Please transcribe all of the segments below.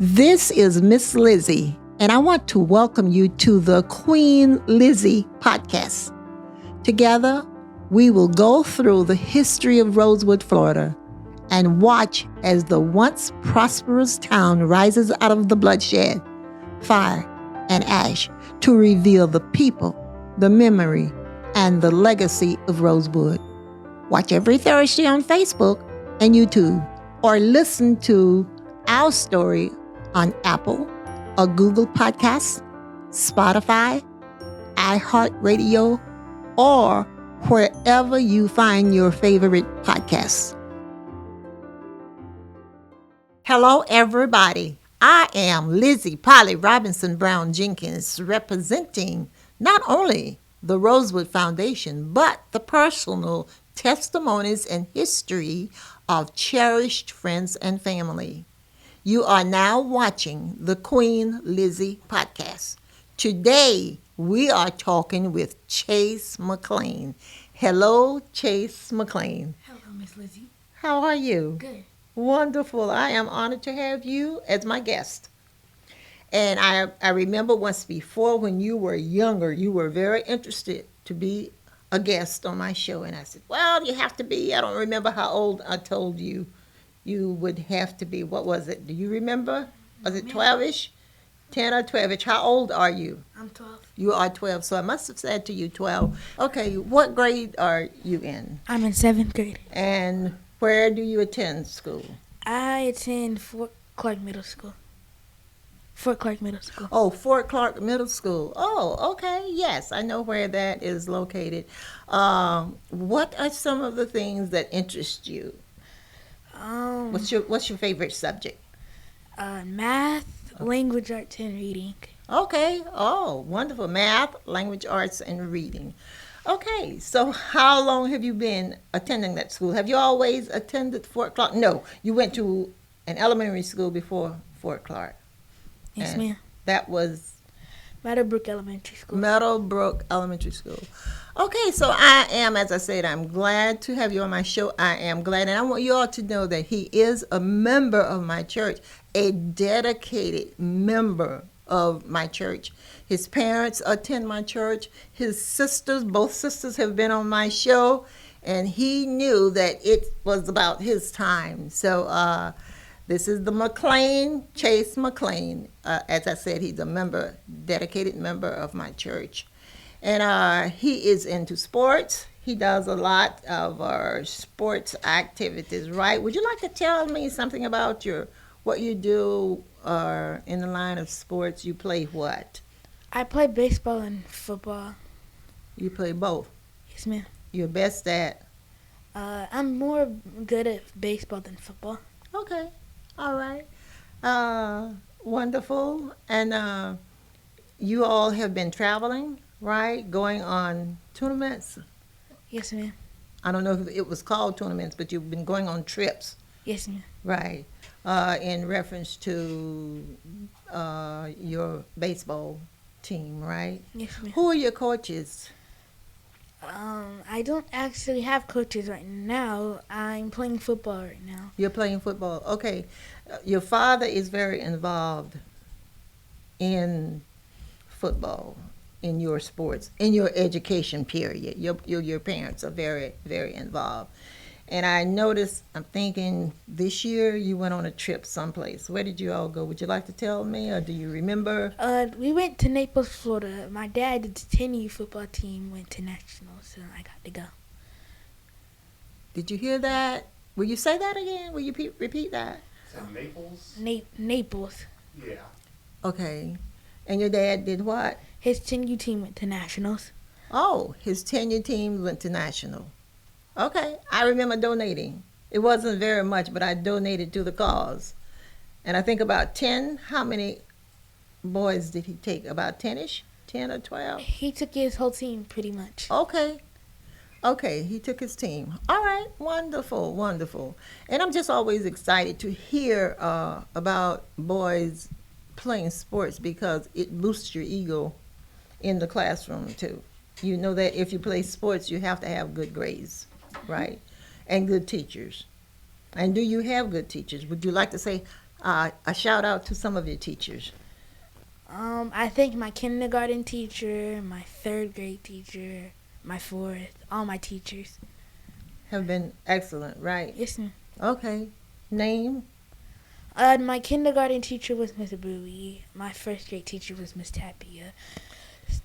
This is Miss Lizzie, and I want to welcome you to the Queen Lizzie podcast. Together, we will go through the history of Rosewood, Florida, and watch as the once prosperous town rises out of the bloodshed, fire, and ash to reveal the people, the memory, and the legacy of Rosewood. Watch every Thursday on Facebook and YouTube, or listen to our story on Apple or Google Podcasts, Spotify, iHeartRadio, or wherever you find your favorite podcasts. Hello, everybody. I am Lizzie Robinson Jenkins, representing not only the Rosewood Foundation, but the personal testimonies and history of cherished friends and family. You are now watching the Queen Lizzie podcast. Today, we are talking with Chase McClain. Hello, Chase McClain. Hello, Miss Lizzie. How are you? Good. Wonderful. I am honored to have you as my guest. And I remember once before when you were younger, you were very interested to be a guest on my show. And I said, well, you have to be. I don't remember how old I told you would have to be. What was it? Do you remember? Was it 12-ish? 10 or 12-ish? How old are you? I'm 12. You are 12, so I must have said to you 12. Okay, what grade are you in? I'm in 7th grade. And where do you attend school? I attend Fort Clark Middle School. Fort Clark Middle School. Oh, Fort Clark Middle School. Oh, okay. Yes, I know where that is located. What are some of the things that interest you? What's your favorite subject? Math, language arts, and reading. Okay. Oh, wonderful. Math, language arts, and reading. Okay. So how long have you been attending that school? Have you always attended Fort Clark? No, you went to an elementary school before Fort Clark. Yes, And ma'am. that was Meadowbrook Elementary School. Meadowbrook Elementary School. Okay, so I am, as I said, I'm glad to have you on my show. I am glad, and I want you all to know that he is a member of my church, a dedicated member of my church. His parents attend my church. His sisters, both sisters, have been on my show, and he knew that it was about his time. So this is the McClain, Chase McClain. As I said, he's a member, dedicated member of my church. And he is into sports. He does a lot of our sports activities, right? Would you like to tell me something about what you do in the line of sports? You play what? I play baseball and football. You play both? Yes, ma'am. You're best at? I'm more good at baseball than football. Okay. All right. Wonderful. And you all have been traveling, right? Going on tournaments? Yes, ma'am. I don't know if it was called tournaments, but you've been going on trips, Yes, ma'am. right? In reference to your baseball team, right? Yes, ma'am. Who are your coaches? I don't actually have coaches right now. I'm playing football right now. You're playing football. Okay. Your father is very involved in football, in your sports, in your education period. Your parents are very, very involved. And I noticed, I'm thinking this year you went on a trip someplace. Where did you all go? Would you like to tell me, or do you remember? We went to Naples, Florida. My dad's 10U football team went to nationals, so I got to go. Did you hear that? Will you say that again? Will you repeat that? Is that Naples? Naples. Yeah. Okay. And your dad did what? His 10U team went to nationals. Oh, his tenure team went to national. Okay. I remember donating. It wasn't very much, but I donated to the cause. And I think about 10. How many boys did he take? About 10-ish? 10 or 12? He took his whole team pretty much. Okay. Okay, he took his team. All right, wonderful, wonderful. And I'm just always excited to hear about boys playing sports because it boosts your ego in the classroom too. You know that if you play sports, you have to have good grades, right? And good teachers. And do you have good teachers? Would you like to say, a shout out to some of your teachers. I thank my kindergarten teacher, my third grade teacher, my fourth, all my teachers. Have been excellent, right? Yes, ma'am. Okay. Name? My kindergarten teacher was Miss Bowie. My first grade teacher was Miss Tapia.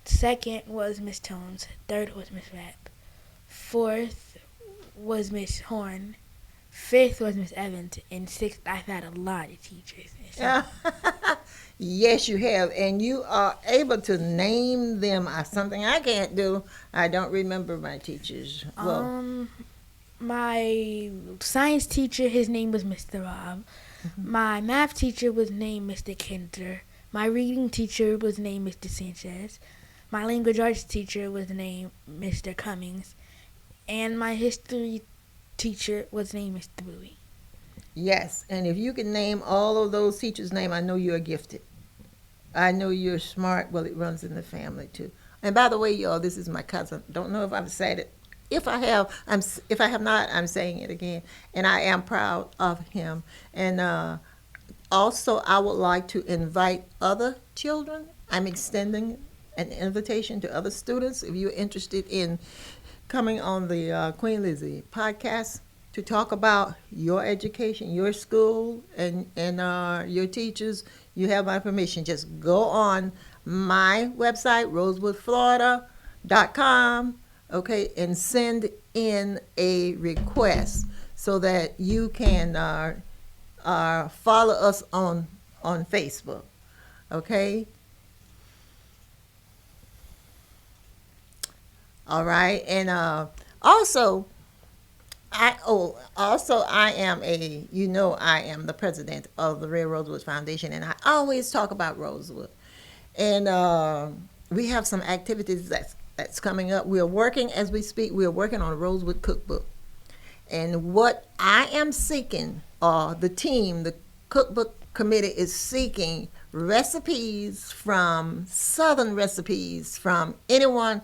Second was Miss Tones. Third was Miss Rapp. Fourth was Miss Horn. Fifth was Miss Evans. And sixth, I've had a lot of teachers. Yes, you have, and you are able to name them. Something I can't do. I don't remember my teachers. Well, My science teacher, his name was Mr. Rob. My math teacher was named Mr. Kinter. My reading teacher was named Mr. Sanchez. My language arts teacher was named Mr. Cummings. And my history teacher was named Mr. Bowie. yes, and if you can name all of those teachers' names, I know you're gifted. I know you're smart. Well, it runs in the family too. And by the way, y'all, this is my cousin. Don't know if I've said it. If I have, if I have not, I'm saying it again, and I am proud of him. And also, I would like to invite other children. I'm extending an invitation to other students. If you're interested in coming on the Queen Lizzie podcast to talk about your education, your school, and your teachers, you have my permission. Just go on my website, rosewoodflorida.com, okay, and send in a request so that you can follow us on Facebook, okay? All right, and also I am I am the president of the Real Rosewood Foundation, and I always talk about Rosewood. And we have some activities that's coming up. We're working as we speak. We're working on a Rosewood cookbook, and what I am seeking, the cookbook committee is seeking recipes from Southern recipes from anyone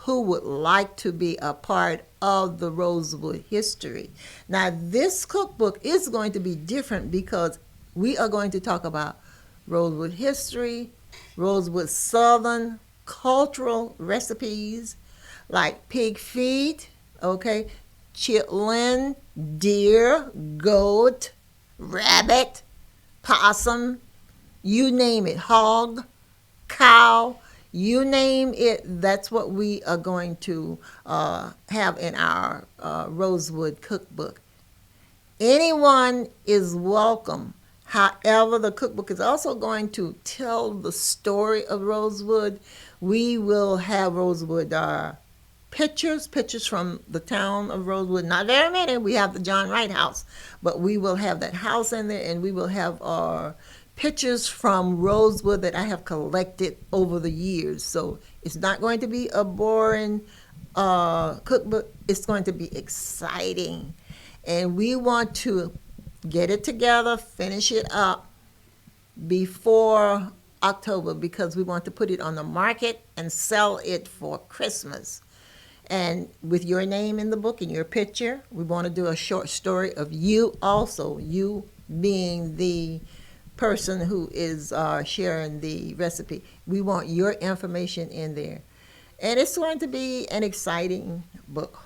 who would like to be a part of the Rosewood history. Now, this cookbook is going to be different because we are going to talk about Rosewood history, Rosewood Southern cultural recipes like pig feet, okay, chitlin, deer, goat, rabbit, possum, you name it, hog, cow, you name it, that's what we are going to have in our Rosewood cookbook. Anyone is welcome. However, the cookbook is also going to tell the story of Rosewood. We will have Rosewood pictures from the town of Rosewood. Not very many. We have the John Wright House, but we will have that house in there, and we will have pictures from Rosewood that I have collected over the years. So it's not going to be a boring cookbook. It's going to be exciting. And we want to get it together, finish it up before October because we want to put it on the market and sell it for Christmas. And with your name in the book and your picture, we want to do a short story of you also, you being the person who is sharing the recipe. We want your information in there. And it's going to be an exciting book,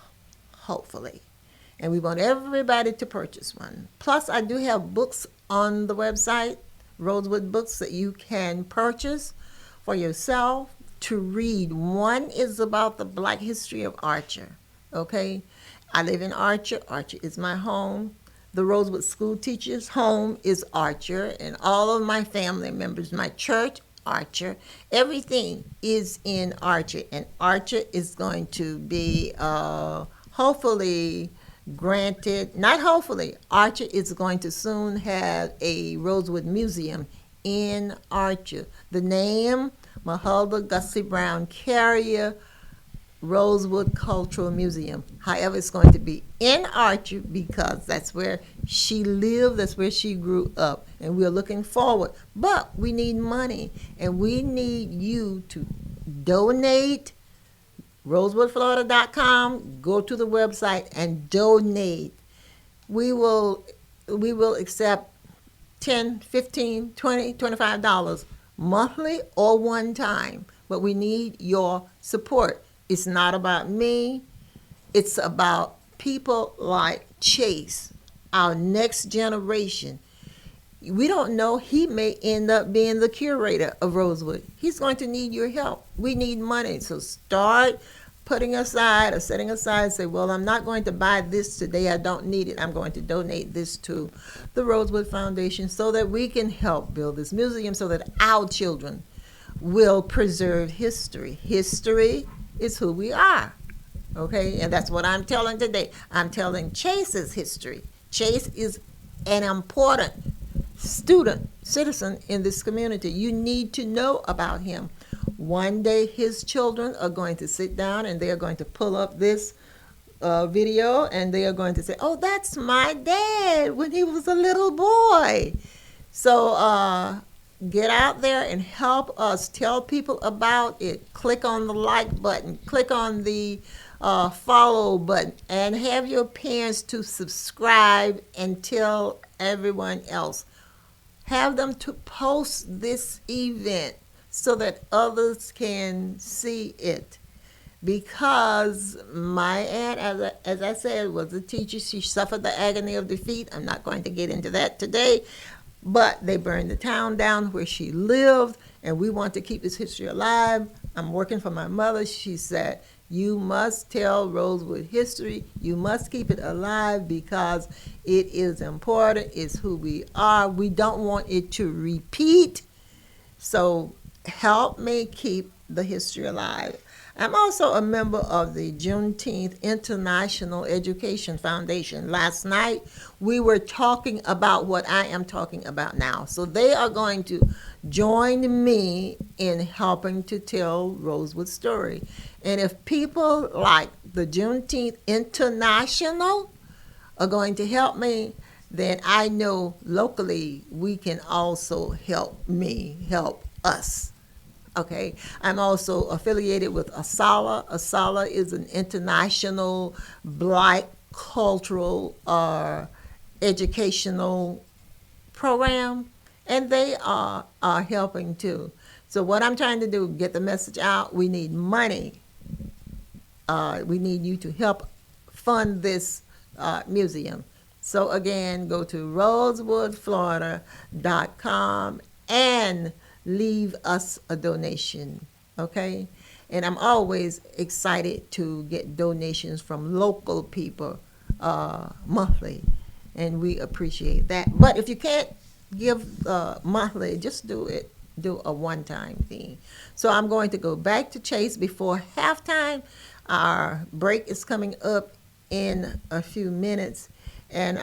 hopefully. And we want everybody to purchase one. Plus, I do have books on the website, Rosewood Books, that you can purchase for yourself to read. One is about the Black history of Archer, okay? I live in Archer. Archer is my home. The Rosewood school teacher's home is Archer, and all of my family members, my church, Archer, everything is in Archer, and Archer is going to be hopefully granted, not hopefully, Archer is going to soon have a Rosewood Museum in Archer. The name, Mahulda Gussie Brown Carrier Rosewood Cultural Museum. However, it's going to be in Archer because that's where she lived, that's where she grew up, and we're looking forward. But we need money, and we need you to donate. rosewoodflorida.com, go to the website and donate. We will accept $10, $15, $20, $25 monthly or one time. But we need your support. It's not about me. It's about people like Chase, our next generation. We don't know, he may end up being the curator of Rosewood. He's going to need your help. We need money. So start putting aside or setting aside, say, well, I'm not going to buy this today. I don't need it. I'm going to donate this to the Rosewood Foundation so that we can help build this museum so that our children will preserve history. History is who we are. Okay, and that's what I'm telling today. I'm telling Chase's history. Chase is an important citizen in this community. You need to know about him. One day his children are going to sit down and they are going to pull up this video and they are going to say, oh, that's my dad when he was a little boy. So get out there and help us. Tell people about it. Click on the like button. Click on the follow button. And have your parents to subscribe and tell everyone else. Have them to post this event so that others can see it. Because my aunt, as I said, was a teacher. She suffered the agony of defeat. I'm not going to get into that today. But they burned the town down where she lived, and we want to keep this history alive. I'm working for my mother. She said, you must tell Rosewood history. You must keep it alive because it is important. It's who we are. We don't want it to repeat. So help me keep the history alive. I'm also a member of the Juneteenth International Education Foundation. Last night, we were talking about what I am talking about now. So they are going to join me in helping to tell Rosewood's story. And if people like the Juneteenth International are going to help me, then I know locally we can also help me help us. Okay, I'm also affiliated with ASALA. ASALA is an international Black cultural educational program, and they are helping too. So what I'm trying to do, get the message out. We need money. We need you to help fund this museum. So again, go to rosewoodflorida.com and leave us a donation, okay? And I'm always excited to get donations from local people monthly, and we appreciate that. But if you can't give monthly, just do a one-time thing. So I'm going to go back to Chase before halftime. Our break is coming up in a few minutes, and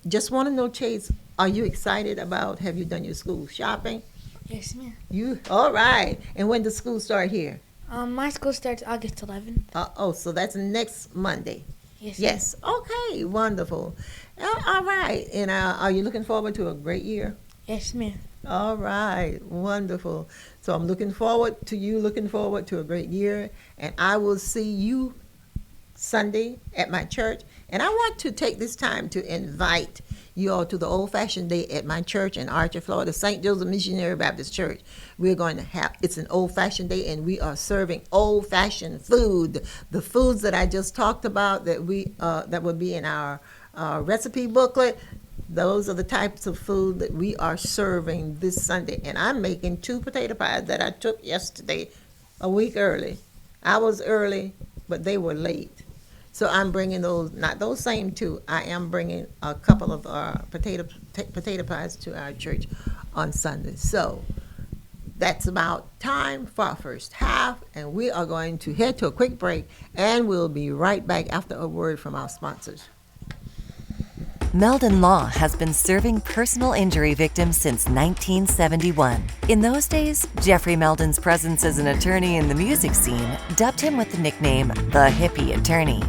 just want to know, Chase, are you excited about, have you done your school shopping? Yes, ma'am. You, all right. And when does school start here? My school starts August 11th. So that's next Monday. Yes. Yes. Okay, wonderful. All right. And are you looking forward to a great year? Yes, ma'am. All right, wonderful. So I'm looking forward to a great year, and I will see you Sunday at my church. And I want to take this time to invite you all to the old-fashioned day at my church in Archer, Florida, St. Joseph Missionary Baptist Church. We're going to have, it's an old-fashioned day, and we are serving old-fashioned food. The foods that I just talked about that that will be in our recipe booklet, those are the types of food that we are serving this Sunday. And I'm making 2 potato pies that I took yesterday, a week early. I was early, but they were late. So I'm bringing those, not those same 2. I am bringing a couple of potato pies to our church on Sunday. So that's about time for our first half, and we are going to head to a quick break, and we'll be right back after a word from our sponsors. Meldon Law has been serving personal injury victims since 1971. In those days, Jeffrey Meldon's presence as an attorney in the music scene dubbed him with the nickname the Hippie Attorney.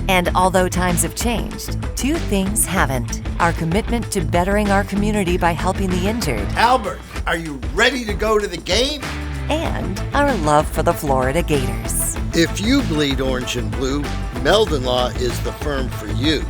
And although times have changed, 2 things haven't: our commitment to bettering our community by helping the injured, Albert, are you ready to go to the game? and our love for the Florida Gators. If you bleed orange and blue, Meldon Law is the firm for you.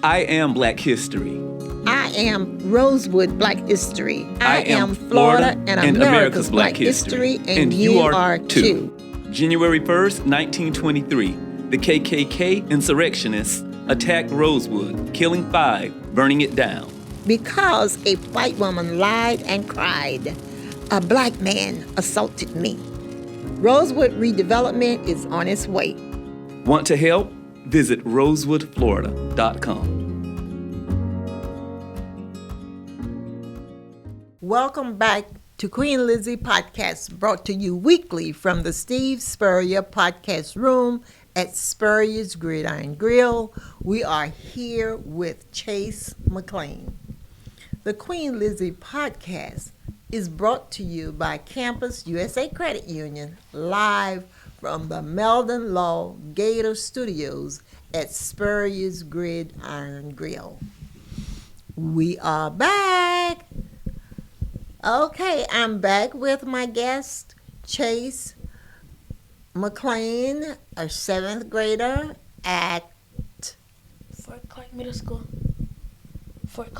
I am Black History. I am Rosewood Black History. I am Florida and America's Black History, History. and you are too. January 1st, 1923, the KKK insurrectionists attacked Rosewood, killing 5, burning it down. Because a white woman lied and cried, a black man assaulted me. Rosewood redevelopment is on its way. Want to help? Visit rosewoodflorida.com. Welcome back to Queen Lizzie Podcast, brought to you weekly from the Steve Spurrier Podcast Room at Spurrier's Gridiron Grill. We are here with Chase McClain. The Queen Lizzie Podcast is brought to you by Campus USA Credit Union, live from the Meldon Law Gator Studios at Spurrier's Gridiron Grill. We are back. Okay, I'm back with my guest, Chase McClain, a 7th grader at Fort Clark Middle School. Fort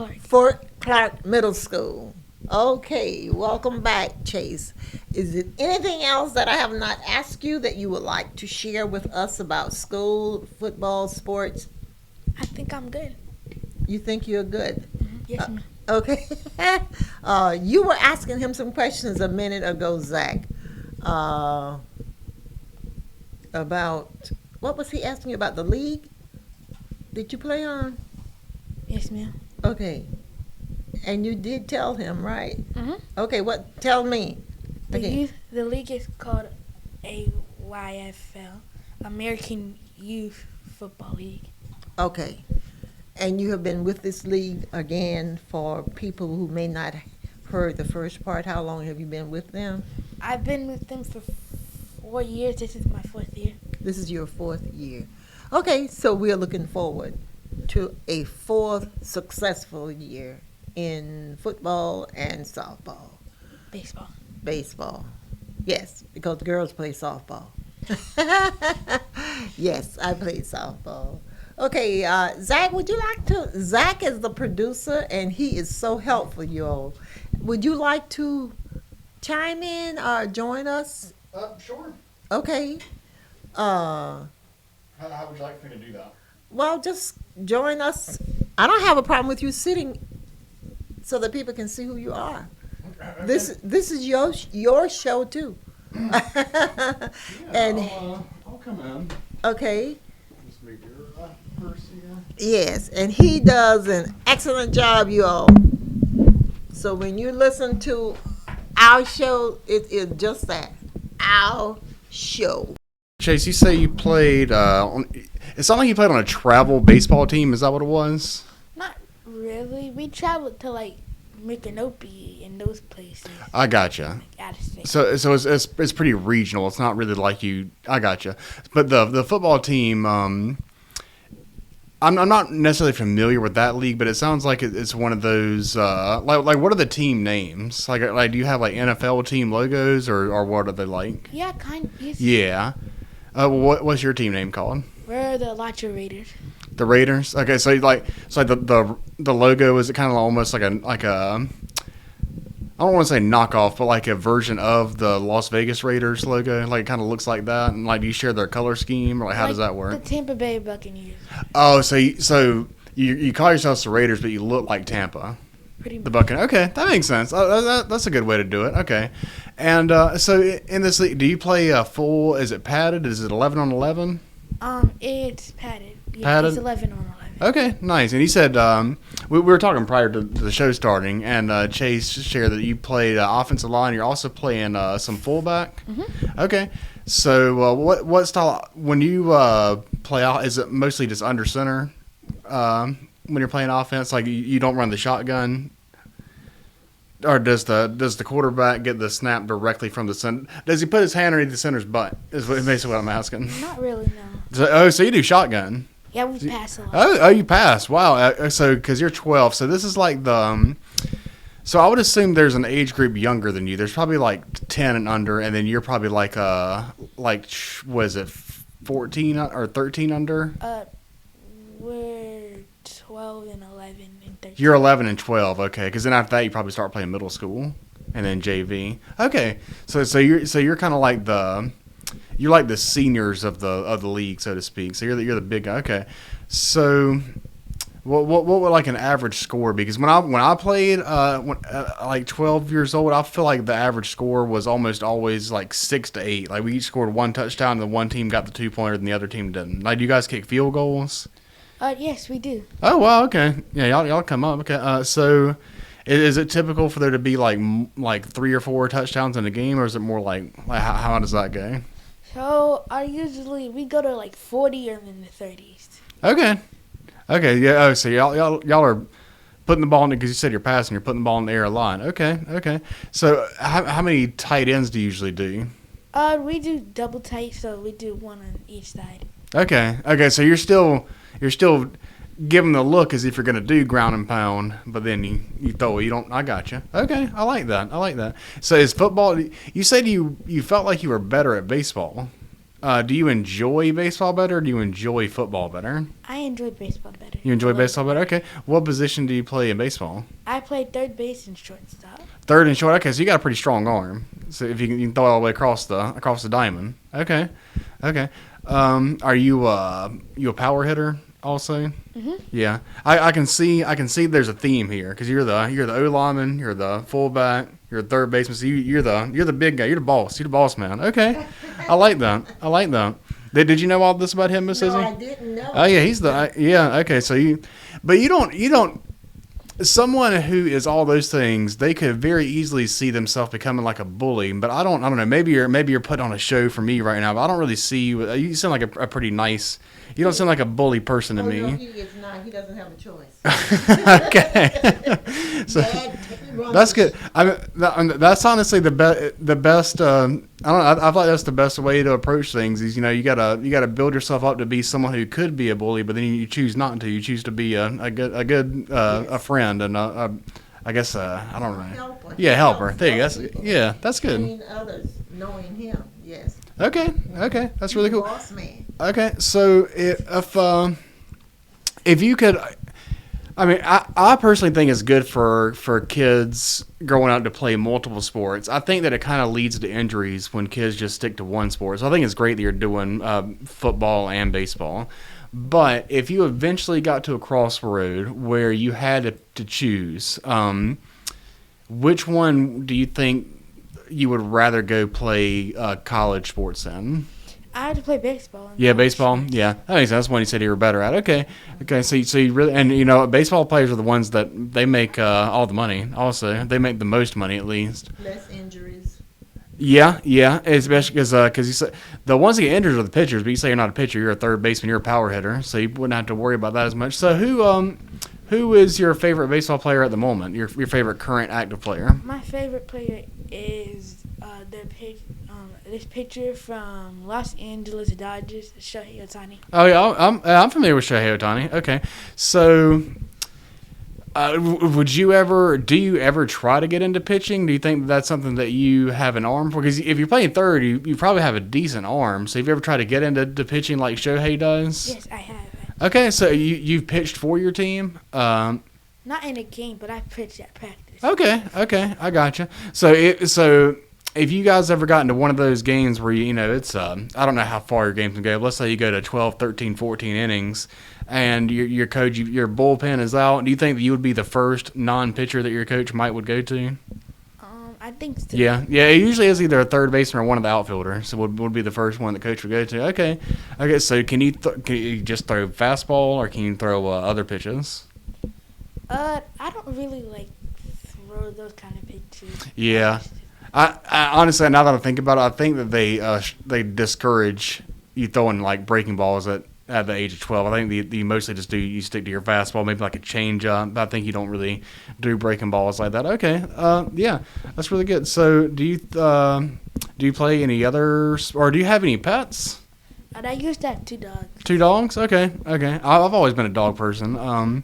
Clark Middle School. Okay, welcome back, Chase. Is there anything else that I have not asked you that you would like to share with us about school, football, sports? I think I'm good. You think you're good? Yes, ma'am. Okay. You were asking him some questions a minute ago, Zach, about, what was he asking you about, the league? Did you play on? Yes, ma'am. Okay. And you did tell him, right? Mm-hmm. Okay, tell me. The league is called AYFL, American Youth Football League. Okay. And you have been with this league again for people who may not heard the first part. How long have you been with them? I've been with them for 4 years. This is my 4th year. This is your 4th year. Okay, so we're looking forward to a 4th successful year in football and softball. Baseball. Yes, because the girls play softball. Yes, I played softball. Okay, Zach, Zach is the producer, and he is so helpful, y'all. Would you like to chime in or join us? Sure. Okay. How would you like for me to do that? Well, just join us. I don't have a problem with you sitting so that people can see who you are. Okay. This is your show, too. Yeah, And I'll come in. okay. Just move your purse here. Yes, and he does an excellent job, you all. So when you listen to our show, it is just that, our show. Chase, you say you played it sounded like you played on a travel baseball team. Is that what it was? Not really. We traveled to like Micanopy and those places. I gotcha. Like out of state. So it's pretty regional. It's not really like you. I gotcha. But the football team, I'm not necessarily familiar with that league, but it sounds like it's one of those. Like what are the team names? Like do you have like NFL team logos or what are they like? Yeah, kind of. Yes. Yeah. What's your team name called? We're the Lacho Raiders. The Raiders. Okay, so the logo is kind of almost like a I don't want to say knockoff, but like a version of the Las Vegas Raiders logo. Like it kind of looks like that. And like, do you share their color scheme, or like how does that work? The Tampa Bay Buccaneers. Oh, so you call yourselves the Raiders, but you look like Tampa. Pretty much. The Buccaneers. Okay, that makes sense. That's a good way to do it. Okay, and so in this league, do you play full? Is it padded? Is it 11 on 11? It's padded. Yeah, Padded? It's 11 on 11. Okay, nice. And you said we were talking prior to the show starting, and Chase shared that you played offensive line. You're also playing some fullback. Mm-hmm. Okay, so what style when you play out? Is it mostly just under center when you're playing offense? Like you don't run the shotgun, or does the quarterback get the snap directly from the center? Does he put his hand underneath the center's butt? Is basically what I'm asking. Not really, no. So you do shotgun. Yeah, we pass a lot. Oh, you pass. Wow. So, because you're 12, so this is like the. So I would assume there's an age group younger than you. There's probably like 10 and under, and then you're probably like what is it, 14 or 13 under? We're 12 and 11 and 13. You're 11 and 12, okay? Because then after that, you probably start playing middle school, and then JV. Okay, so you're kind of like the seniors of the league, so to speak. So you're the big guy. Okay, so what would like an average score be? Because when I played like 12 years old, I feel like the average score was almost always like 6 to 8. Like we each scored one touchdown, and the one team got the 2-pointer, and the other team didn't. Like, do you guys kick field goals? Yes, we do. Oh wow, okay, yeah, y'all come up. Okay, so is it typical for there to be like 3 or 4 touchdowns in a game, or is it more like how does that go? So we go to like 40 or in the 30s. Okay, yeah. Oh, so y'all are putting the ball in, because you said you're passing, you're putting the ball in the air line. Okay. So how many tight ends do you usually do? We do double tight, so we do one on each side. Okay. So you're still giving the look as if you're going to do ground and pound, but then you throw it. You don't. I got you. Okay, I like that. So is football? You said you felt like you were better at baseball. Do you enjoy baseball better, or do you enjoy football better? I enjoy baseball better. You enjoy baseball better? Okay. What position do you play in baseball? I play third base and shortstop. Third and short. Okay, so you got a pretty strong arm. So if you can throw it all the way across the diamond. Okay. Are you a power hitter also? Mhm. Yeah. I can see there's a theme here, because you're the O lineman, you're the fullback, you're the third baseman. So you're the big guy. You're the boss. You're the boss man. Okay. I like that. Did you know all this about him, Miss Lizzie? No, I didn't know. Oh yeah, yeah. Okay, so you don't. Someone who is all those things, they could very easily see themselves becoming like a bully. But I don't know. Maybe you're putting on a show for me right now. But I don't really see you. You sound like a pretty nice. You don't sound like a bully person to me. No, he is not. He doesn't have a choice. Okay. So that's good. That's honestly the best. I don't know. I feel like that's the best way to approach things. Is you gotta build yourself up to be someone who could be a bully, but then you choose not to. You choose to be a good a friend and I guess I don't know. Helper. Yeah, helper. There you go. That's good. Seeing others, knowing him. Yes. Okay, that's really cool. Boss man. Okay, so if you could, I mean, I personally think it's good for kids growing out to play multiple sports. I think that it kind of leads to injuries when kids just stick to one sport. So I think it's great that you're doing football and baseball. But if you eventually got to a crossroad where you had to choose, which one do you think you would rather go play college sports in? I had to play baseball. Yeah, baseball. Yeah, that makes sense. That's one you said you were better at. Okay. So you really, and baseball players are the ones that they make all the money. Also, they make the most money at least. Less injuries. Yeah, especially because you say the ones that get injured are the pitchers. But you say you're not a pitcher, you're a third baseman, you're a power hitter, so you wouldn't have to worry about that as much. So who is your favorite baseball player at the moment? Your favorite current active player? My favorite player is this pitcher from Los Angeles Dodgers, Shohei Ohtani. Oh yeah, I'm familiar with Shohei Ohtani. Okay, so do you ever try to get into pitching? Do you think that's something that you have an arm for? Because if you're playing third, you probably have a decent arm. So have you ever tried to get into pitching like Shohei does? Yes, I have. Okay, so you've pitched for your team? Not in a game, but I pitched at practice. Okay, I gotcha. So if you guys ever got into one of those games where it's I don't know how far your games can go. Let's say you go to 12, 13, 14 innings, and your coach, your bullpen is out. Do you think that you would be the first non-pitcher that your coach would go to? I think so. Yeah. It usually is either a third baseman or one of the outfielders. So would be the first one the coach would go to. Okay. So can you just throw fastball, or can you throw other pitches? I don't really throw those kind of pitches. Yeah. I honestly, now that I think about it, I think that they discourage you throwing breaking balls at the age of 12. I think you mostly just you stick to your fastball, maybe like a changeup. But I think you don't really do breaking balls like that. Okay, yeah, that's really good. So do you play any others, or do you have any pets? I used to have 2 dogs. 2 dogs? Okay. I've always been a dog person.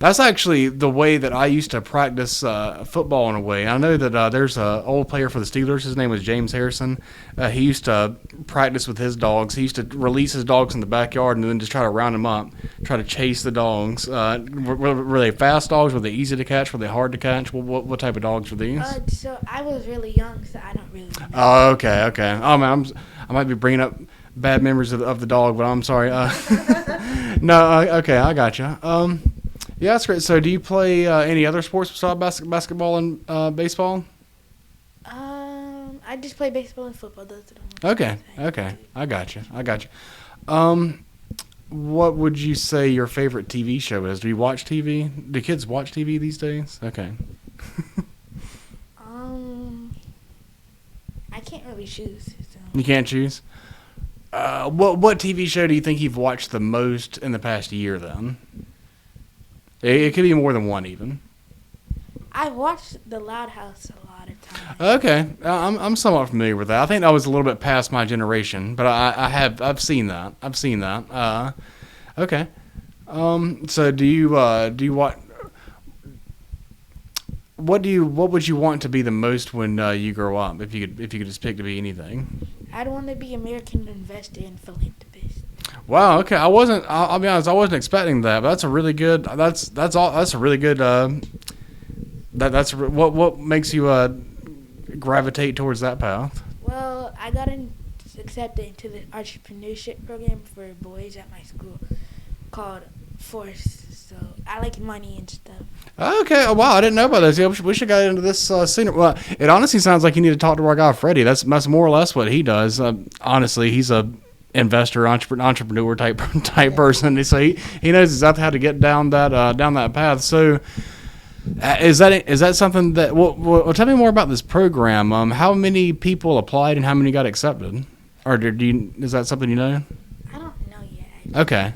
That's actually the way that I used to practice football in a way. I know that there's an old player for the Steelers. His name was James Harrison. He used to practice with his dogs. He used to release his dogs in the backyard and then just try to round them up, try to chase the dogs. Were they fast dogs? Were they easy to catch? Were they hard to catch? What type of dogs were these? So I was really young, so I don't really know. Oh, okay. Oh, man, I might be bringing up bad memories of the dog, but I'm sorry. No, okay, I got you. Yeah, that's great. So do you play any other sports besides basketball and baseball? I just play baseball and football. Those are the ones. Okay. I got you. What would you say your favorite TV show is? Do you watch TV? Do kids watch TV these days? Okay. I can't really choose. So. You can't choose? What TV show do you think you've watched the most in the past year then? It could be more than one even. I watched The Loud House a lot of times. Okay, I'm somewhat familiar with that. I think that was a little bit past my generation, but I've seen that. Okay. So do you what would you want to be the most when you grow up? If you could just pick to be anything. I'd want to be American investor and philanthropist. Wow. Okay. I'll be honest. I wasn't expecting that, but that's a really good. That's a really good. That's what makes you gravitate towards that path. Well, I got accepted into the entrepreneurship program for boys at my school called Force. So I like money and stuff. Okay. Wow. I didn't know about this. Yeah, we should get into this sooner. Well, it honestly sounds like you need to talk to our guy Freddie. That's more or less what he does. Honestly, he's a investor, entrepreneur type person. So he knows exactly how to get down that path. So is that something that? Well, tell me more about this program. How many people applied and how many got accepted? Or is that something you know? I don't know yet. Okay.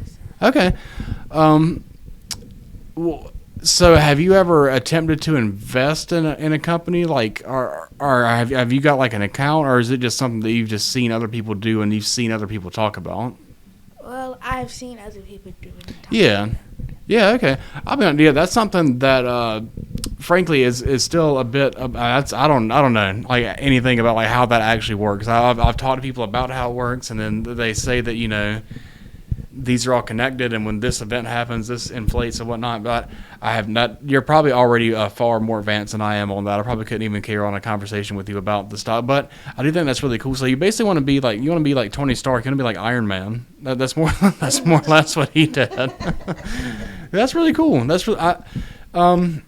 So have you ever attempted to invest in a company, like, or have you got like an account, or is it just something that you've just seen other people do and you've seen other people talk about? Well, I've seen other people do it. Yeah. Okay. I mean, yeah, that's something that, frankly, is still a bit. I don't know like anything about like how that actually works. I've talked to people about how it works, and then they say that these are all connected, and when this event happens, this inflates and whatnot. But I have not. You're probably already far more advanced than I am on that. I probably couldn't even carry on a conversation with you about the stuff. But I do think that's really cool. So you basically want to be like Tony Stark. You want to be like Iron Man. That's more or less what he did. That's really cool. That's really, and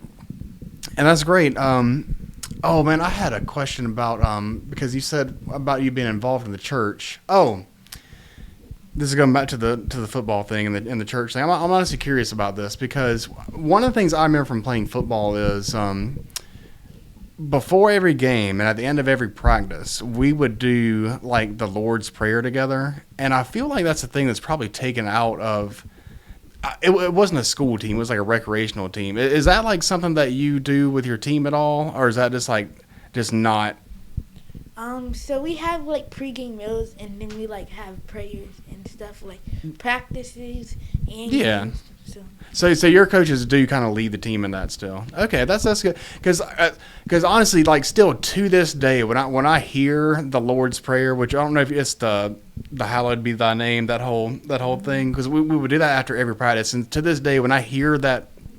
that's great. Oh man, I had a question about because you said about you being involved in the church. Oh. This is going back to the football thing and the church thing. I'm honestly curious about this because one of the things I remember from playing football is before every game and at the end of every practice, we would do like the Lord's Prayer together. And I feel like that's a thing that's probably taken out of it wasn't a school team. It was like a recreational team. Is that like something that you do with your team at all? Or is that just not? So we have like pregame meals, and then we like have prayers and stuff, like practices and games. So your coaches do kind of lead the team in that still. Okay, that's good. Because honestly, like still to this day, when I hear the Lord's Prayer, which I don't know if it's the hallowed be thy name, that whole thing, because we would do that after every practice, and to this day, when I hear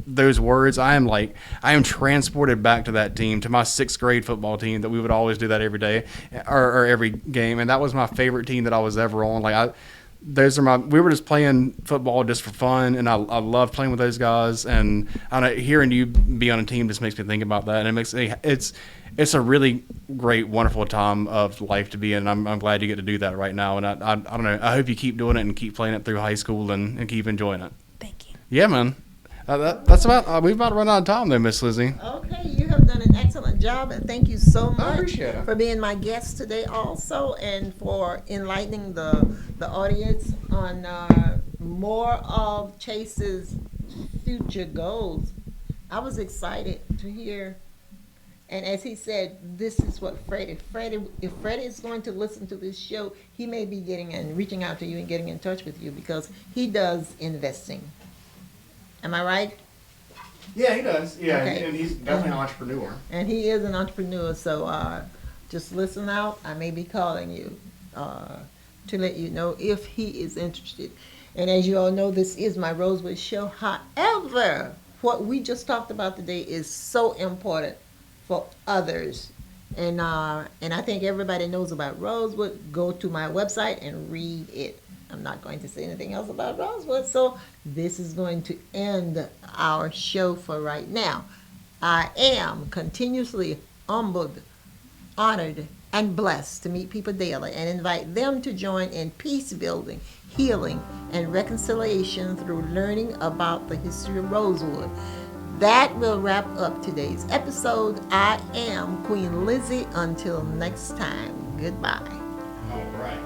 those words, I am transported back to that team, to my 6th grade football team that we would always do that every day or every game, and that was my favorite team that I was ever on. We were just playing football just for fun, and I love playing with those guys, and hearing you be on a team just makes me think about that, and it's a really great, wonderful time of life to be in. I'm glad you get to do that right now, and I don't know, I hope you keep doing it and keep playing it through high school and keep enjoying it. Thank you. Yeah, man. That's about. We've about run out of time there, Miss Lizzie. Okay, you have done an excellent job, and thank you so I much appreciate it. for being my guest today, also, and for enlightening the audience on more of Chase's future goals. I was excited to hear, and as he said, this is what if Freddie is going to listen to this show, he may be reaching out to you and getting in touch with you because he does investing. Am I right? Yeah, he does. Yeah, Okay. and he's definitely an entrepreneur. And he is an entrepreneur, so just listen out. I may be calling you to let you know if he is interested. And as you all know, this is my Rosewood show. However, what we just talked about today is so important for others. And I think everybody knows about Rosewood. Go to my website and read it. I'm not going to say anything else about Rosewood, so this is going to end our show for right now. I am continuously humbled, honored, and blessed to meet people daily and invite them to join in peace building, healing, and reconciliation through learning about the history of Rosewood. That will wrap up today's episode. I am Queen Lizzie. Until next time, goodbye. All right.